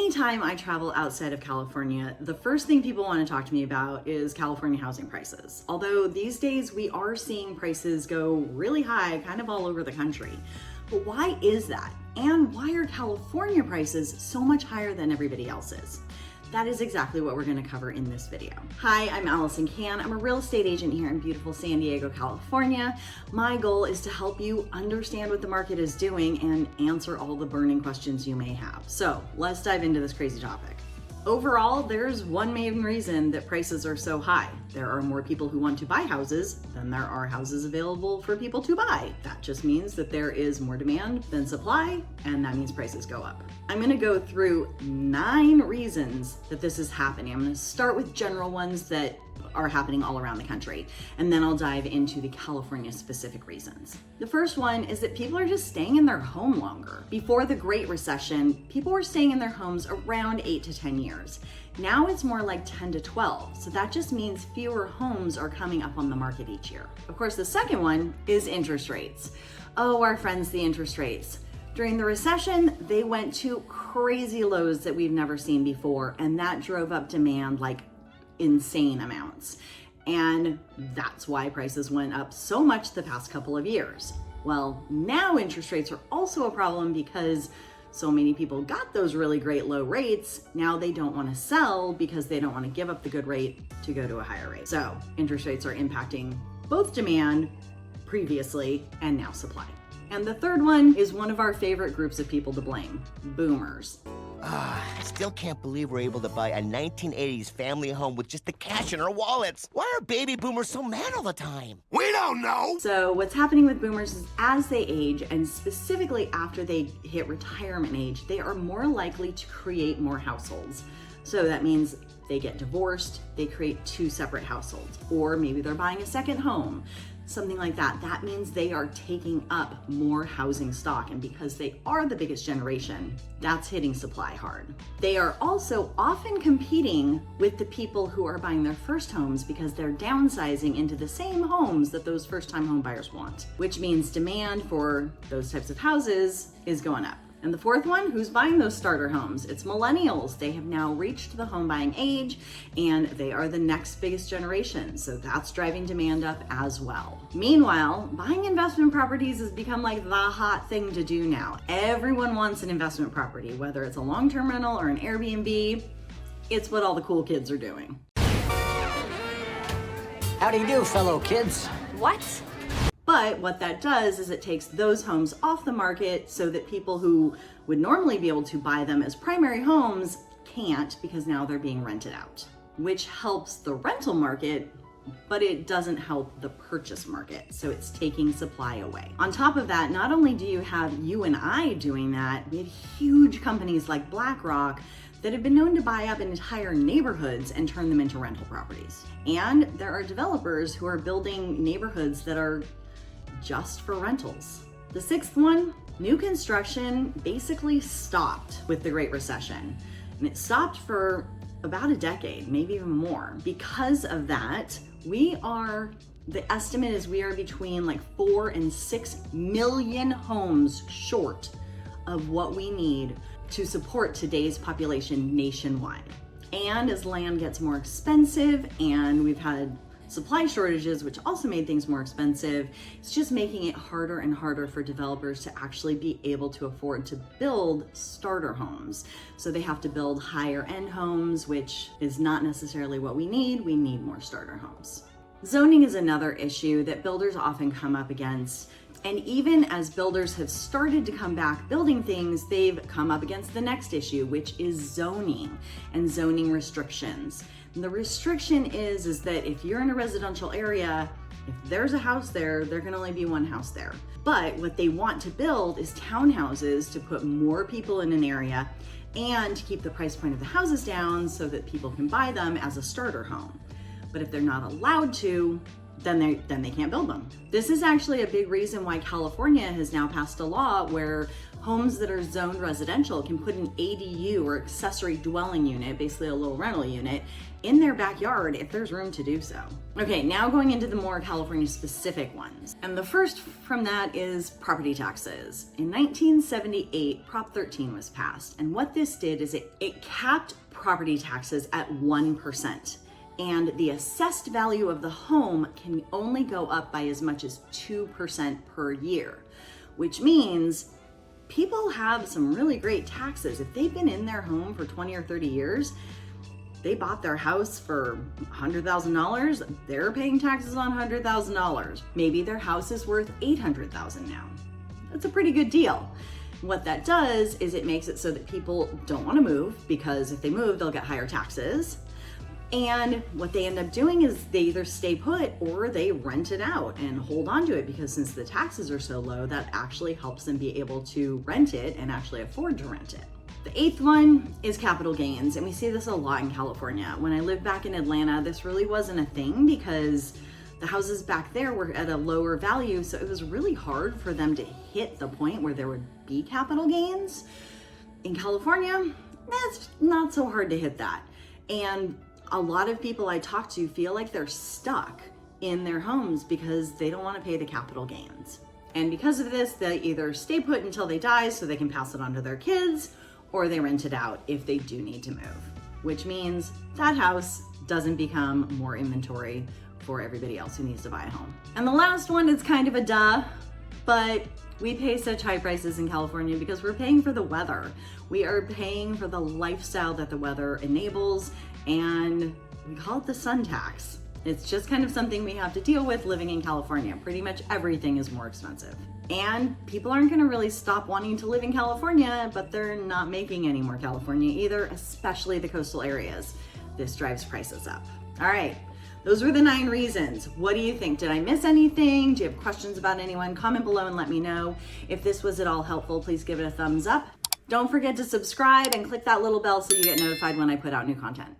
Anytime I travel outside of California, the first thing people want to talk to me about is California housing prices. Although these days we are seeing prices go really high kind of all over the country. But why is that? And why are California prices so much higher than everybody else's? That is exactly what we're going to cover in this video. Hi, I'm Allison Can. I'm a real estate agent here in beautiful San Diego, California. My goal is to help you understand what the market is doing and answer all the burning questions you may have. So let's dive into this crazy topic. Overall, there's one main reason that prices are so high. There are more people who want to buy houses than there are houses available for people to buy. That just means that there is more demand than supply, and that means prices go up. I'm gonna go through 9 reasons that this is happening. I'm gonna start with general ones that are happening all around the country, and then I'll dive into the California specific reasons. The first one is that people are just staying in their home longer. Before the Great Recession, people were staying in their homes around 8 to 10 years. Now it's more like 10 to 12, so that just means fewer homes are coming up on the market each year. Of course, the second one is interest rates. Oh, our friends, the interest rates. During the recession, they went to crazy lows that we've never seen before, and that drove up demand like insane amounts. And that's why prices went up so much the past couple of years. Well, now interest rates are also a problem because so many people got those really great low rates. Now they don't want to sell because they don't want to give up the good rate to go to a higher rate. So interest rates are impacting both demand previously and now supply. And the third one is one of our favorite groups of people to blame, boomers. I still can't believe we're able to buy a 1980s family home with just the cash in our wallets. Why are baby boomers so mad all the time? We don't know! So what's happening with boomers is as they age, and specifically after they hit retirement age, they are more likely to create more households. So that means they get divorced, they create 2 separate households, or maybe they're buying a second home. Something like that. That means they are taking up more housing stock, and because they are the biggest generation, that's hitting supply hard. They are also often competing with the people who are buying their first homes because they're downsizing into the same homes that those first-time home buyers want, which means demand for those types of houses is going up. And the fourth one, who's buying those starter homes? It's millennials. They have now reached the home buying age, and they are the next biggest generation. So that's driving demand up as well. Meanwhile, buying investment properties has become like the hot thing to do now. Everyone wants an investment property, whether it's a long-term rental or an Airbnb. It's what all the cool kids are doing. How do you do, fellow kids? What? But what that does is it takes those homes off the market so that people who would normally be able to buy them as primary homes can't, because now they're being rented out, which helps the rental market, but it doesn't help the purchase market. So it's taking supply away. On top of that, not only do you have you and I doing that, we have huge companies like BlackRock that have been known to buy up entire neighborhoods and turn them into rental properties. And there are developers who are building neighborhoods that are just for rentals. The sixth one, new construction basically stopped with the Great Recession. And it stopped for about a decade, maybe even more. Because of that, the estimate is we are between like 4 and 6 million homes short of what we need to support today's population nationwide. And as land gets more expensive and we've had supply shortages, which also made things more expensive, it's just making it harder and harder for developers to actually be able to afford to build starter homes. So they have to build higher end homes, which is not necessarily what we need. We need more starter homes. Zoning is another issue that builders often come up against. And even as builders have started to come back building things, they've come up against the next issue, which is zoning and zoning restrictions. And the restriction is that if you're in a residential area, if there's a house there can only be one house there. But what they want to build is townhouses to put more people in an area and to keep the price point of the houses down so that people can buy them as a starter home. But if they're not allowed to, then they can't build them. This is actually a big reason why California has now passed a law where Homes that are zoned residential can put an ADU or accessory dwelling unit, basically a little rental unit, in their backyard if there's room to do so. Okay, now going into the more California specific ones. And the first from that is property taxes. In 1978, Prop 13 was passed. And what this did is it capped property taxes at 1%. And the assessed value of the home can only go up by as much as 2% per year, which means people have some really great taxes. If they've been in their home for 20 or 30 years, they bought their house for $100,000, they're paying taxes on $100,000. Maybe their house is worth $800,000 now. That's a pretty good deal. What that does is it makes it so that people don't want to move, because if they move, they'll get higher taxes. And what they end up doing is they either stay put or they rent it out and hold on to it, because since the taxes are so low, that actually helps them be able to rent it and actually afford to rent it. The eighth one is capital gains, and we see this a lot in California. When I lived back in Atlanta, this really wasn't a thing because the houses back there were at a lower value, so it was really hard for them to hit the point where there would be capital gains. In California, that's not so hard to hit that. And a lot of people I talk to feel like they're stuck in their homes because they don't want to pay the capital gains. And because of this, they either stay put until they die so they can pass it on to their kids, or they rent it out if they do need to move, which means that house doesn't become more inventory for everybody else who needs to buy a home. And the last one is kind of a duh, but we pay such high prices in California because we're paying for the weather. We are paying for the lifestyle that the weather enables, and we call it the sun tax. It's just kind of something we have to deal with living in California. Pretty much everything is more expensive. And people aren't gonna really stop wanting to live in California, but they're not making any more California either, especially the coastal areas. This drives prices up. All right, those were the 9 reasons. What do you think? Did I miss anything? Do you have questions about anyone? Comment below and let me know. If this was at all helpful, please give it a thumbs up. Don't forget to subscribe and click that little bell so you get notified when I put out new content.